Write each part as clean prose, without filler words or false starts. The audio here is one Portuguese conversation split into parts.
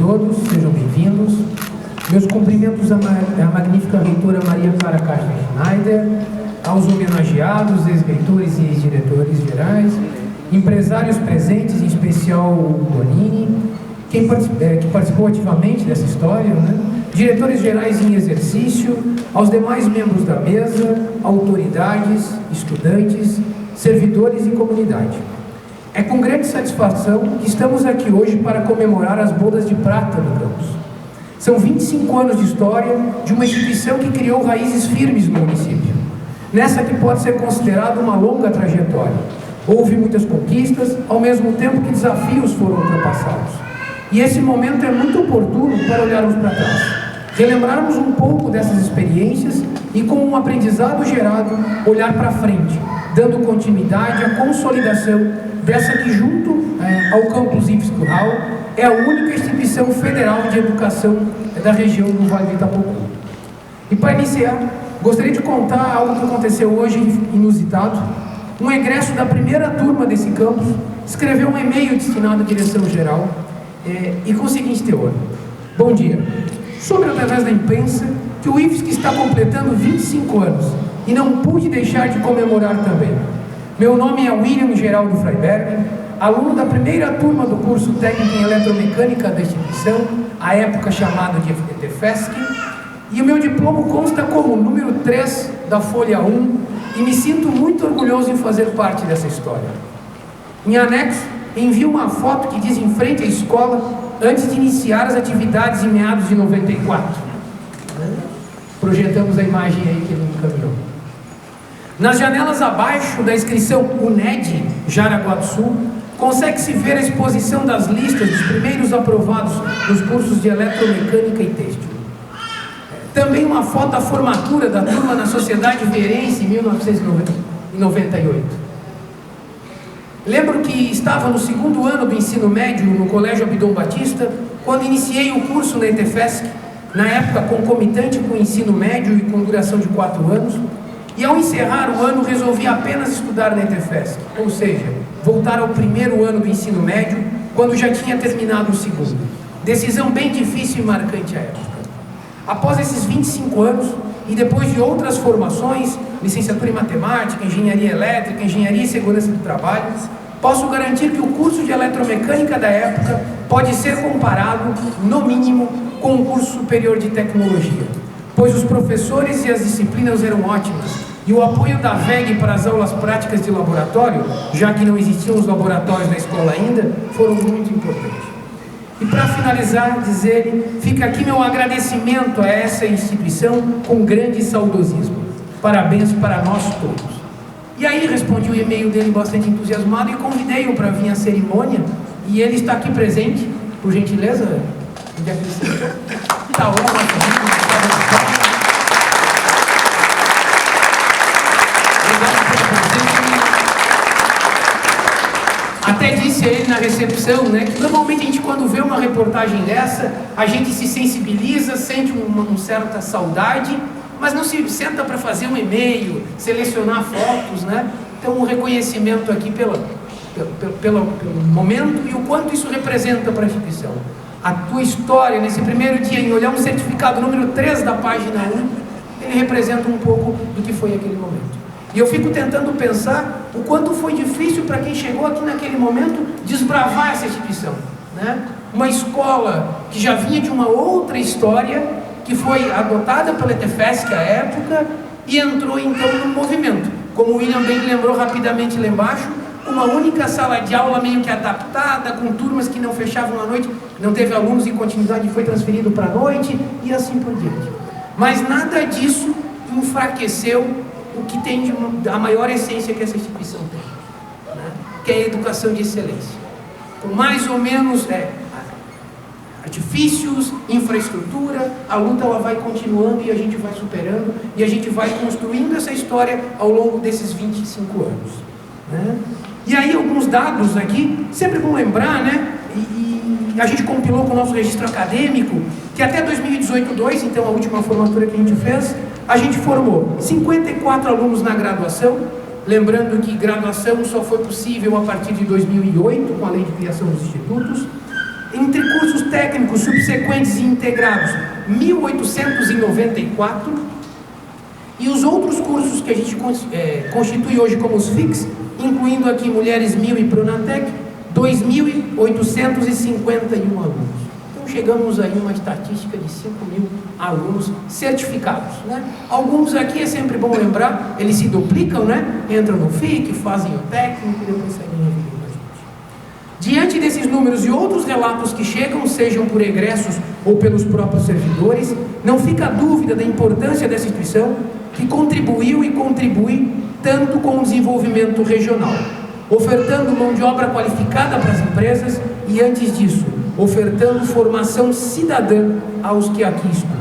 todos, sejam bem-vindos. Meus cumprimentos à magnífica reitora Maria Clara Castro Schneider, aos homenageados, ex-reitores e ex-diretores gerais, empresários presentes, em especial o Bonini, que participou ativamente dessa história, né? Diretores gerais em exercício, aos demais membros da mesa, autoridades, estudantes, servidores e comunidade. É com grande satisfação que estamos aqui hoje para comemorar as bodas de prata do campus. São 25 anos de história de uma instituição que criou raízes firmes no município. Nessa que pode ser considerada uma longa trajetória. Houve muitas conquistas, ao mesmo tempo que desafios foram ultrapassados. E esse momento é muito oportuno para olharmos para trás, relembrarmos um pouco dessas experiências e, com um aprendizado gerado, olhar para frente, dando continuidade à consolidação dessa que, junto ao Campus Hípico Rural, é a única instituição federal de educação da região do Vale do Itapocu. E para iniciar, gostaria de contar algo que aconteceu hoje inusitado. Um egresso da primeira turma desse campus escreveu um e-mail destinado à direção-geral e com o seguinte teor: bom dia, soube através da imprensa que o IFSC está completando 25 anos e não pude deixar de comemorar também. Meu nome é William Geraldo Freiberg, aluno da primeira turma do curso técnico em eletromecânica da instituição, à época chamado de ETFESC, e o meu diploma consta como número 3 da folha 1 e me sinto muito orgulhoso em fazer parte dessa história. Em anexo, envio uma foto que diz em frente à escola antes de iniciar as atividades em meados de 94. Projetamos a imagem aí que ele me encaminhou. Nas janelas abaixo da inscrição UNED Jaraguá do Sul, consegue-se ver a exposição das listas dos primeiros aprovados nos cursos de eletromecânica e têxtil. Também uma foto da formatura da turma na Sociedade Veirense em 1998. Lembro que estava no segundo ano do ensino médio no Colégio Abdon Batista, quando iniciei o curso na ETFESC, na época concomitante com o ensino médio e com duração de 4 anos, e ao encerrar o ano resolvi apenas estudar na ETFESC, ou seja, voltar ao primeiro ano do ensino médio, quando já tinha terminado o segundo. Decisão bem difícil e marcante à época. Após esses 25 anos, e depois de outras formações, licenciatura em matemática, engenharia elétrica, engenharia e segurança do trabalho, posso garantir que o curso de eletromecânica da época pode ser comparado, no mínimo, com um curso superior de tecnologia, pois os professores e as disciplinas eram ótimas, e o apoio da VEG para as aulas práticas de laboratório, já que não existiam os laboratórios na escola ainda, foram muito importantes. E para finalizar, dizer, fica aqui meu agradecimento a essa instituição com grande saudosismo. Parabéns para nós todos. E aí respondi o e-mail dele bastante entusiasmado e convidei-o para vir à cerimônia, e ele está aqui presente, por gentileza. Onde é que ele está? Está ótimo. Até disse a ele na recepção, né, que normalmente a gente, quando vê uma reportagem dessa, a gente se sensibiliza, sente uma certa saudade, mas não se senta para fazer um e-mail, selecionar fotos, né? Então, um reconhecimento aqui pelo momento e o quanto isso representa para a instituição. A tua história, nesse primeiro dia, em olhar um certificado número 3 da página 1, ele representa um pouco do que foi aquele momento. E eu fico tentando pensar o quanto foi difícil para quem chegou aqui naquele momento desbravar essa instituição, né? Uma escola que já vinha de uma outra história, que foi adotada pela ETFESC à época e entrou então no movimento. Como o William bem lembrou rapidamente lá embaixo, uma única sala de aula meio que adaptada, com turmas que não fechavam à noite, não teve alunos em continuidade, foi transferido para a noite e assim por diante. Mas nada disso enfraqueceu o que tem a maior essência que essa instituição tem, né? Que é a educação de excelência. Com mais ou menos artifícios, infraestrutura, a luta ela vai continuando e a gente vai superando e a gente vai construindo essa história ao longo desses 25 anos, né? E aí alguns dados aqui, sempre bom lembrar, né? E a gente compilou com o nosso registro acadêmico, que até 2018-2, então a última formatura que a gente fez, a gente formou 54 alunos na graduação, lembrando que graduação só foi possível a partir de 2008, com a lei de criação dos institutos. Entre cursos técnicos subsequentes e integrados, 1.894, e os outros cursos que a gente constitui hoje como os FIX, incluindo aqui Mulheres 1000 e Pronatec, 2.851 alunos. Então chegamos aí a uma estatística de 5.000 alunos certificados, né? Alguns aqui, é sempre bom lembrar, eles se duplicam, né? Entram no FIC, fazem o técnico e depois saem na vida da gente. Diante desses números e outros relatos que chegam, sejam por egressos ou pelos próprios servidores, não fica dúvida da importância dessa instituição que contribuiu e contribui tanto com o desenvolvimento regional, ofertando mão de obra qualificada para as empresas e, antes disso, ofertando formação cidadã aos que aqui estudam.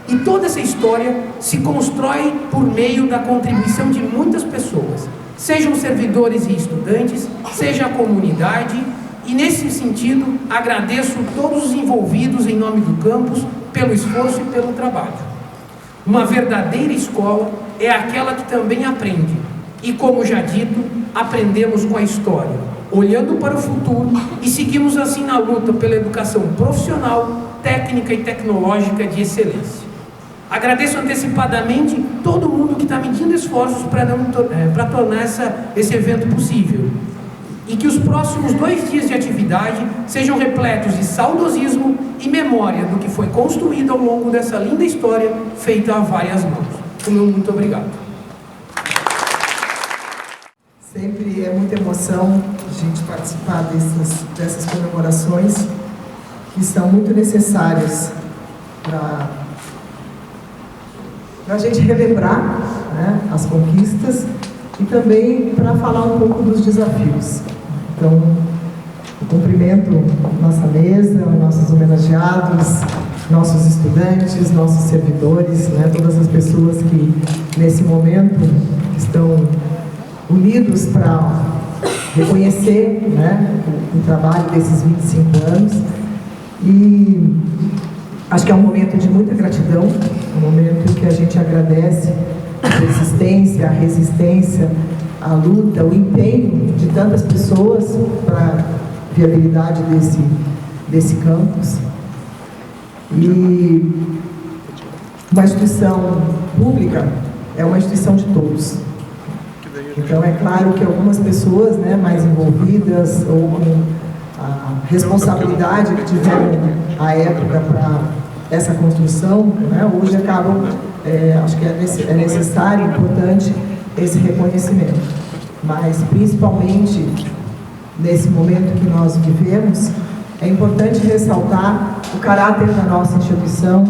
E toda essa história se constrói por meio da contribuição de muitas pessoas, sejam servidores e estudantes, seja a comunidade, e nesse sentido agradeço todos os envolvidos em nome do campus pelo esforço e pelo trabalho. Uma verdadeira escola é aquela que também aprende, e como já dito, aprendemos com a história, olhando para o futuro e seguimos assim na luta pela educação profissional, técnica e tecnológica de excelência. Agradeço antecipadamente todo mundo que está medindo esforços para tornar esse evento possível. E que os próximos 2 dias de atividade sejam repletos de saudosismo e memória do que foi construído ao longo dessa linda história feita a várias mãos. O meu muito obrigado. Sempre é muita emoção a gente participar dessas comemorações que são muito necessárias para a gente relembrar, né, as conquistas e também para falar um pouco dos desafios. Então, eu cumprimento nossa mesa, nossos homenageados, nossos estudantes, nossos servidores, né, todas as pessoas que nesse momento estão unidos para reconhecer, né, o trabalho desses 25 anos. E acho que é um momento de muita gratidão, um momento em que a gente agradece a persistência, a resistência, a luta, o empenho de tantas pessoas para a viabilidade desse campus. E uma instituição pública é uma instituição de todos. Então é claro que algumas pessoas, né, mais envolvidas ou com a responsabilidade que tiveram à época para essa construção, né, hoje acabam, acho que é necessário, importante esse reconhecimento. Mas principalmente nesse momento que nós vivemos, é importante ressaltar o caráter da nossa instituição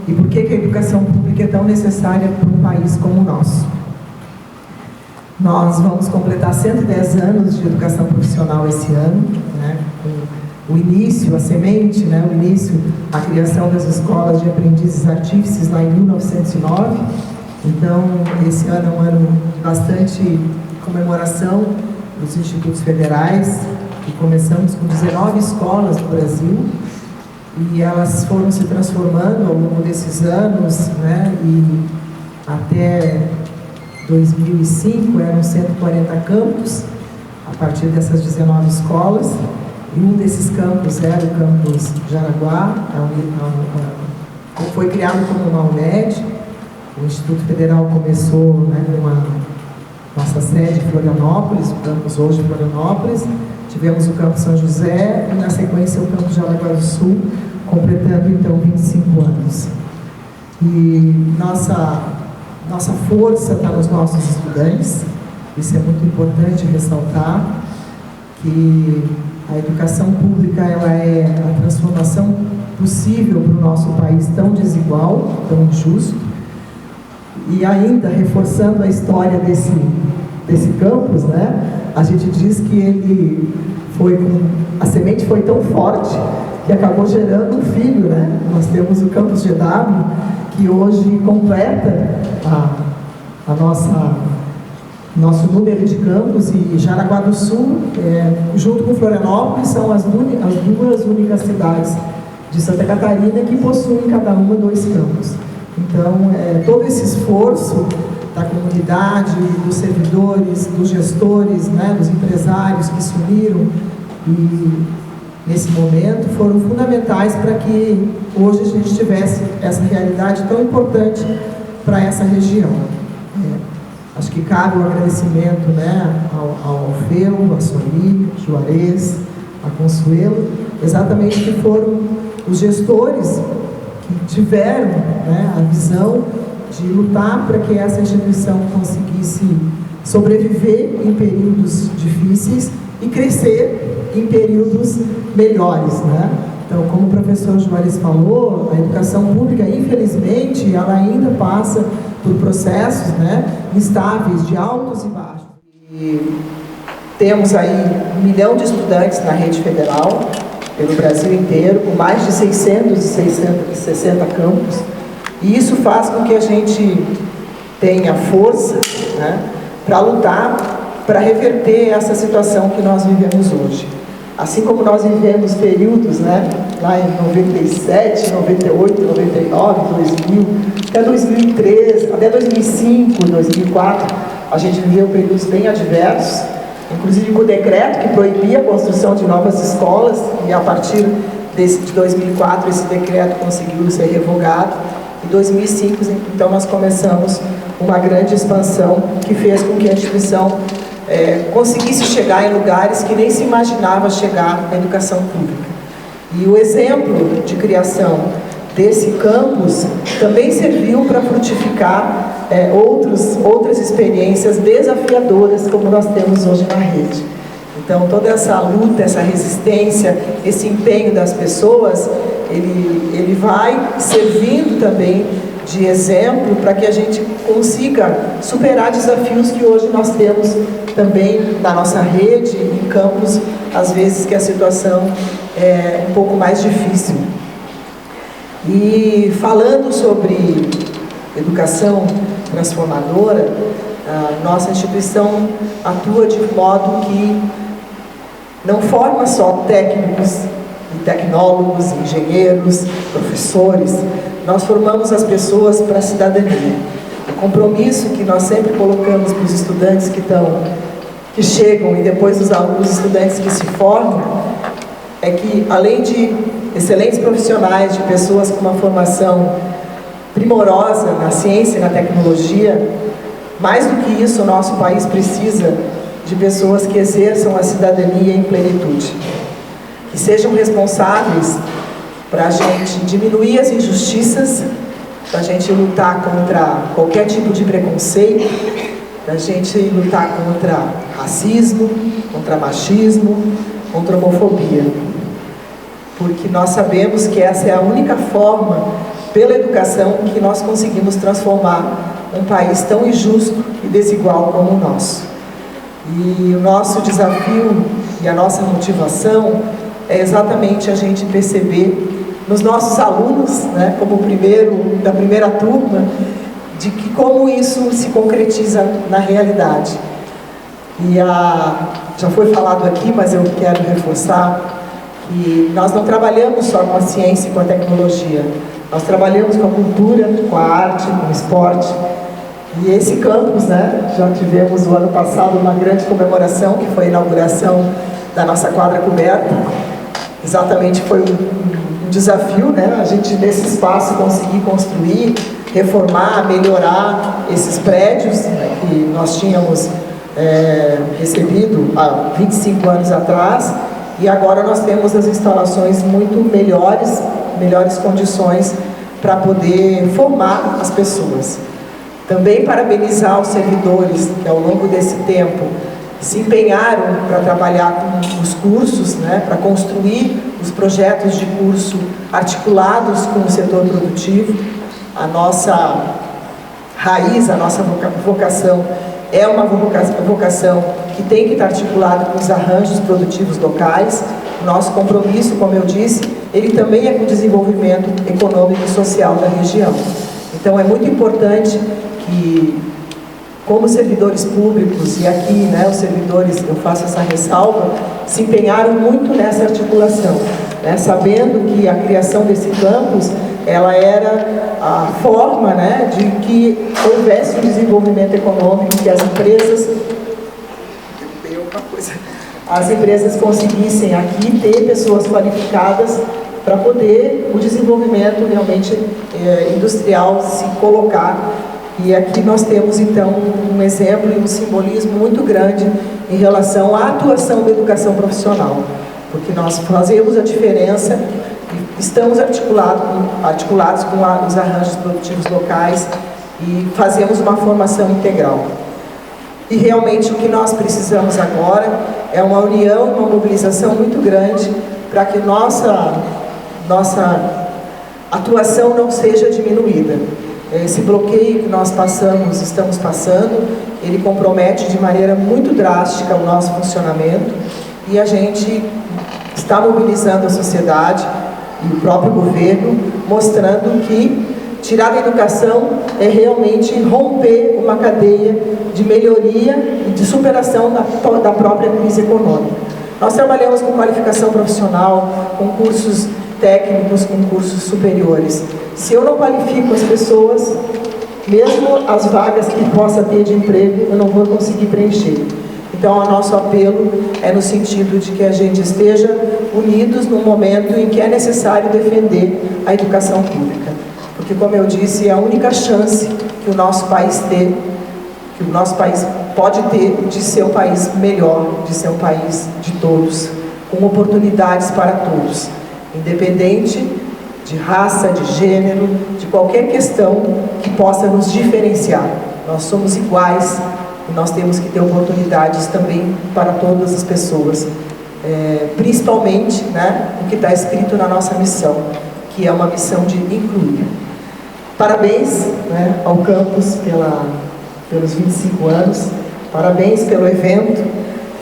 e por que a educação pública é tão necessária para um país como o nosso. Nós vamos completar 110 anos de educação profissional esse ano, né, com o início, a semente, né, o início, a criação das escolas de aprendizes artífices lá em 1909. Então, esse ano é um ano de bastante comemoração dos institutos federais, que começamos com 19 escolas no Brasil, e elas foram se transformando ao longo desses anos, né, e até 2005 eram 140 campos, a partir dessas 19 escolas, e um desses campos era o campus Jaraguá, foi criado como uma UNED. O Instituto Federal começou, né, com a nossa sede em Florianópolis, o campus hoje em Florianópolis, tivemos o campus São José e na sequência o campus Jaraguá do Sul, completando então 25 anos. E nossa força está nos nossos estudantes, isso é muito importante ressaltar, que a educação pública ela é a transformação possível para o nosso país tão desigual, tão injusto, e ainda reforçando a história desse campus, né, a gente diz que a semente foi tão forte que acabou gerando um filho, né? Nós temos o campus GW, que hoje completa nosso número de campos, e Jaraguá do Sul, junto com Florianópolis, são as duas únicas cidades de Santa Catarina que possuem cada uma 2 campos. Então, todo esse esforço da comunidade, dos servidores, dos gestores, né, dos empresários que se uniram e nesse momento foram fundamentais para que hoje a gente tivesse essa realidade tão importante para essa região. Acho que cabe o agradecimento, né, ao Alfeu, a Soli, Juarez, a Consuelo, exatamente que foram os gestores que tiveram, né, a visão de lutar para que essa instituição conseguisse sobreviver em períodos difíceis e crescer em períodos melhores, né? Então, como o professor Juarez falou, a educação pública, infelizmente, ela ainda passa por processos, né, instáveis, de altos e baixos. E temos aí 1 milhão de estudantes na rede federal, pelo Brasil inteiro, com mais de 660 campos, e isso faz com que a gente tenha força, né, para lutar, para reverter essa situação que nós vivemos hoje. Assim como nós vivemos períodos, né, lá em 97, 98, 99, 2000, até 2003, até 2005, 2004, a gente viveu períodos bem adversos, inclusive com o decreto que proibia a construção de novas escolas, e a partir de 2004 esse decreto conseguiu ser revogado. Em 2005, então, nós começamos uma grande expansão que fez com que a instituição conseguisse chegar em lugares que nem se imaginava chegar na educação pública. E o exemplo de criação desse campus também serviu para frutificar outras experiências desafiadoras como nós temos hoje na rede. Então, toda essa luta, essa resistência, esse empenho das pessoas, ele vai servindo também de exemplo para que a gente consiga superar desafios que hoje nós temos também na nossa rede, em campos, às vezes que a situação é um pouco mais difícil. E falando sobre educação transformadora, a nossa instituição atua de modo que não forma só técnicos e tecnólogos, engenheiros, professores. Nós formamos as pessoas para a cidadania. O compromisso que nós sempre colocamos para os estudantes que chegam e depois os estudantes que se formam é que, além de excelentes profissionais, de pessoas com uma formação primorosa na ciência e na tecnologia, mais do que isso, o nosso país precisa de pessoas que exerçam a cidadania em plenitude, que sejam responsáveis para a gente diminuir as injustiças, para a gente lutar contra qualquer tipo de preconceito, para a gente lutar contra racismo, contra machismo, contra homofobia. Porque nós sabemos que essa é a única forma, pela educação, que nós conseguimos transformar um país tão injusto e desigual como o nosso. E o nosso desafio e a nossa motivação é exatamente a gente perceber nos nossos alunos, né, como da primeira turma, de que como isso se concretiza na realidade. E já foi falado aqui, mas eu quero reforçar que nós não trabalhamos só com a ciência e com a tecnologia, nós trabalhamos com a cultura, com a arte, com o esporte. E esse campus, né, já tivemos o ano passado uma grande comemoração, que foi a inauguração da nossa quadra coberta. Exatamente, foi um desafio, né, a gente nesse espaço conseguir construir, reformar, melhorar esses prédios, né, que nós tínhamos recebido há 25 anos atrás, e agora nós temos as instalações muito melhores condições para poder formar as pessoas. Também parabenizar os servidores que ao longo desse tempo se empenharam para trabalhar com os cursos, né, para construir os projetos de curso articulados com o setor produtivo. A nossa raiz, a nossa vocação é uma vocação que tem que estar articulada com os arranjos produtivos locais. O nosso compromisso, como eu disse, ele também é com o desenvolvimento econômico e social da região. Então é muito importante que, como servidores públicos, e aqui, né, os servidores, eu faço essa ressalva, se empenharam muito nessa articulação, né, sabendo que a criação desse campus, ela era a forma, né, de que houvesse um desenvolvimento econômico, que as empresas as empresas conseguissem aqui ter pessoas qualificadas para poder o desenvolvimento realmente industrial se colocar. E aqui nós temos, então, um exemplo e um simbolismo muito grande em relação à atuação da educação profissional, porque nós fazemos a diferença, estamos articulados com os arranjos produtivos locais e fazemos uma formação integral. E realmente o que nós precisamos agora é uma união, uma mobilização muito grande para que nossa atuação não seja diminuída. Esse bloqueio que nós estamos passando, ele compromete de maneira muito drástica o nosso funcionamento e a gente está mobilizando a sociedade e o próprio governo, mostrando que tirar da educação é realmente romper uma cadeia de melhoria e de superação da própria crise econômica. Nós trabalhamos com qualificação profissional, com cursos técnicos, com cursos superiores. Se eu não qualifico as pessoas, mesmo as vagas que possa ter de emprego, eu não vou conseguir preencher. Então, o nosso apelo é no sentido de que a gente esteja unidos no momento em que é necessário defender a educação pública. Porque, como eu disse, é a única chance que o nosso país pode ter de ser um país melhor, de ser um país de todos, com oportunidades para todos, independente de raça, de gênero, de qualquer questão que possa nos diferenciar. Nós somos iguais e nós temos que ter oportunidades também para todas as pessoas, principalmente, né, o que está escrito na nossa missão, que é uma missão de incluir. Parabéns, né, ao campus pelos 25 anos, parabéns pelo evento.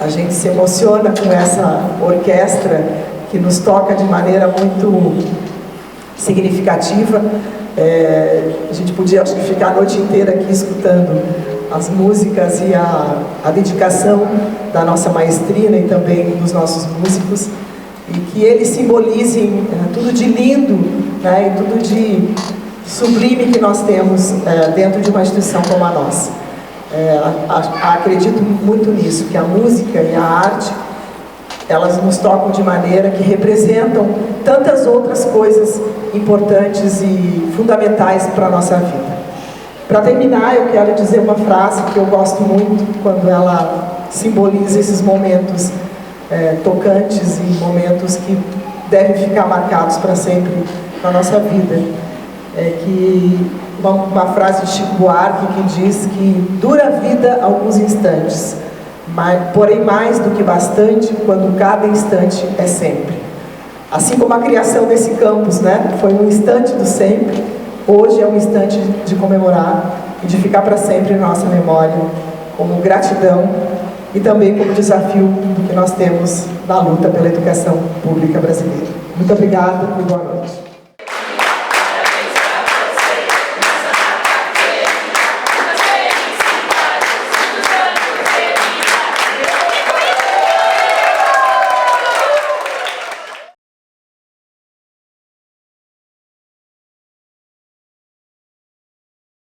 A gente se emociona com essa orquestra que nos toca de maneira muito significativa. A gente podia, acho que, ficar a noite inteira aqui escutando as músicas e a dedicação da nossa maestrina e também dos nossos músicos, e que eles simbolizem tudo de lindo, né, e tudo de sublime que nós temos dentro de uma instituição como a nossa. Acredito muito nisso, que a música e a arte, elas nos tocam de maneira que representam tantas outras coisas importantes e fundamentais para a nossa vida. Para terminar, eu quero dizer uma frase que eu gosto muito, quando ela simboliza esses momentos tocantes e momentos que devem ficar marcados para sempre na nossa vida. Uma frase de Chico Buarque que diz que dura a vida alguns instantes, porém mais do que bastante quando cada instante é sempre. Assim como a criação desse campus, né, foi um instante do sempre, hoje é um instante de comemorar e de ficar para sempre em nossa memória, como gratidão e também como desafio do que nós temos na luta pela educação pública brasileira. Muito obrigada e boa noite.